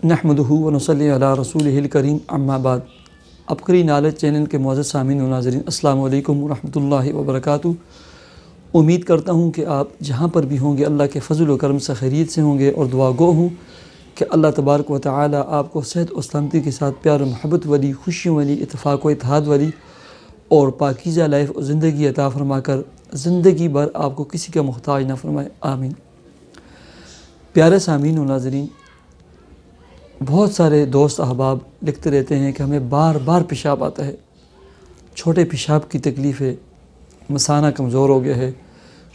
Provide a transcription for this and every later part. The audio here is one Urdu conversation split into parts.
نحمدہ و نصلی علی رسولہ الکریم اما بعد۔ عبقری نالج چینل کے معزز سامعین و ناظرین، السلام علیکم ورحمۃ اللہ وبرکاتہ۔ امید کرتا ہوں کہ آپ جہاں پر بھی ہوں گے اللہ کے فضل و کرم سے خیریت سے ہوں گے، اور دعا گو ہوں کہ اللہ تبارک و تعالی آپ کو صحت و سلامتی کے ساتھ پیار و محبت والی، خوشیوں والی، اتفاق و اتحاد والی اور پاکیزہ لائف و زندگی عطا فرما کر زندگی بھر آپ کو کسی کا محتاج نہ فرمائے، آمین۔ پیارے سامعین و ناظرین، بہت سارے دوست احباب لکھتے رہتے ہیں کہ ہمیں بار بار پیشاب آتا ہے، چھوٹے پیشاب کی تکلیف ہے، مثانہ کمزور ہو گیا ہے،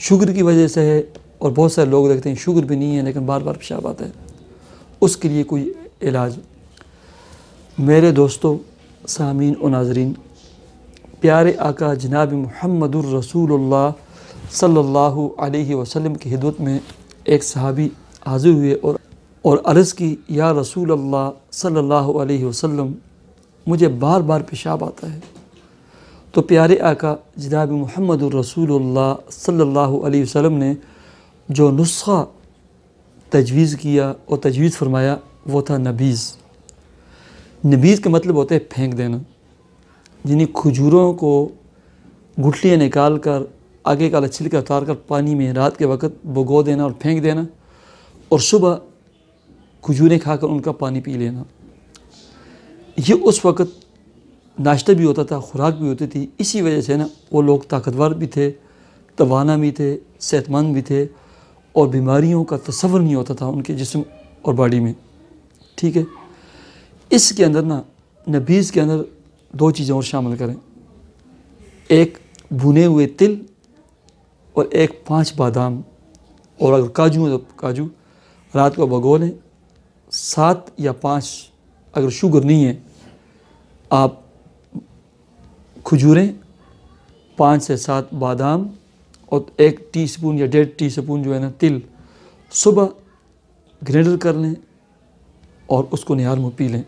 شوگر کی وجہ سے ہے، اور بہت سارے لوگ دیکھتے ہیں شوگر بھی نہیں ہے لیکن بار بار پیشاب آتا ہے، اس کے لیے کوئی علاج؟ میرے دوستوں، سامعین و ناظرین، پیارے آقا جناب محمد الرسول اللہ صلی اللہ علیہ وسلم کی خدمت میں ایک صحابی حاضر ہوئے اور عرض کی، یا رسول اللہ صلی اللہ علیہ وسلم، مجھے بار بار پیشاب آتا ہے۔ تو پیارے آقا جناب محمد الرسول اللہ صلی اللہ علیہ وسلم نے جو نسخہ تجویز کیا اور تجویز فرمایا وہ تھا نبیذ۔ نبیذ کا مطلب ہوتا ہے پھینک دینا، یعنی کھجوروں کو گٹھلیاں نکال کر آگے کا چھلکا اتار کر پانی میں رات کے وقت بھگو دینا اور پھینک دینا، اور صبح کھجوریں کھا کر ان کا پانی پی لینا۔ یہ اس وقت ناشتہ بھی ہوتا تھا، خوراک بھی ہوتی تھی، اسی وجہ سے وہ لوگ طاقتور بھی تھے، توانا بھی تھے، صحت مند بھی تھے، اور بیماریوں کا تصور نہیں ہوتا تھا ان کے جسم اور باڈی میں، ٹھیک ہے۔ اس کے اندر نبیذ کے اندر دو چیزیں اور شامل کریں، ایک بھنے ہوئے تل اور ایک 5 بادام، اور اگر کاجو ہے تو کاجو رات کو بھگو لیں، 7 یا 5 اگر شوگر نہیں ہے، آپ کھجوریں، 5 سے 7 بادام، اور 1 ٹی سپون یا 1.5 ٹی سپون تل صبح گرینڈر کر لیں اور اس کو نہار منہ پی لیں،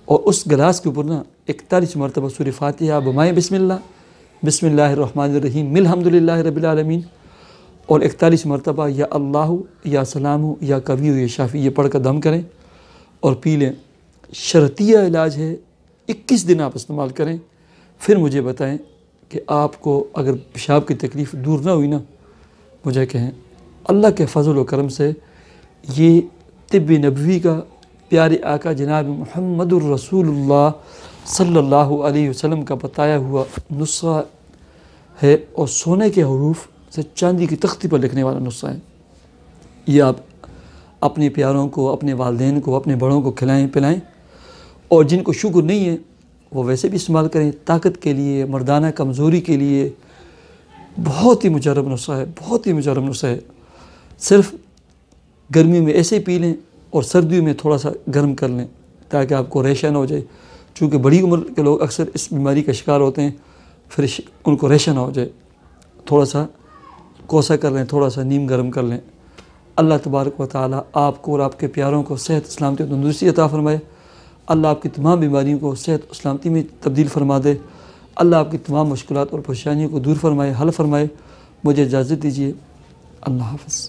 اور اس گلاس کے اوپر 41 مرتبہ سورہ فاتحہ بمائے بسم اللہ الرحمن الرحیم الحمدللہ رب العالمین، اور 41 مرتبہ یا اللہ یا سلام یا کبھی یا شافی یہ پڑھ کر دم کریں اور پی لیں۔ شرطیہ علاج ہے، 21 دن آپ استعمال کریں، پھر مجھے بتائیں کہ آپ کو اگر پیشاب کی تکلیف دور نہ ہوئی مجھے کہیں۔ اللہ کے فضل و کرم سے یہ طب نبوی کا پیارے آقا جناب محمد الرسول اللہ صلی اللہ علیہ وسلم کا بتایا ہوا نسخہ ہے، اور سونے کے حروف سے چاندی کی تختی پر لکھنے والا نسخہ ہے۔ یہ آپ اپنے پیاروں کو، اپنے والدین کو، اپنے بڑوں کو کھلائیں پلائیں، اور جن کو شوگر نہیں ہے وہ ویسے بھی استعمال کریں، طاقت کے لیے، مردانہ کمزوری کے لیے بہت ہی مجرب نسخہ ہے، بہت ہی مجرب نسخہ ہے۔ صرف گرمی میں ایسے ہی پی لیں اور سردیوں میں تھوڑا سا گرم کر لیں تاکہ آپ کو ریشہ نہ ہو جائے، چونکہ بڑی عمر کے لوگ اکثر اس بیماری کا شکار ہوتے ہیں، پھر ان کو ریشہ نہ ہو جائے، تھوڑا سا کوسا کر لیں، تھوڑا سا نیم گرم کر لیں۔ اللہ تبارک و تعالی آپ کو اور آپ کے پیاروں کو صحت، سلامتی اور تندرستی عطا فرمائے۔ اللہ آپ کی تمام بیماریوں کو صحت و سلامتی میں تبدیل فرما دے۔ اللہ آپ کی تمام مشکلات اور پریشانیوں کو دور فرمائے، حل فرمائے۔ مجھے اجازت دیجیے، اللہ حافظ۔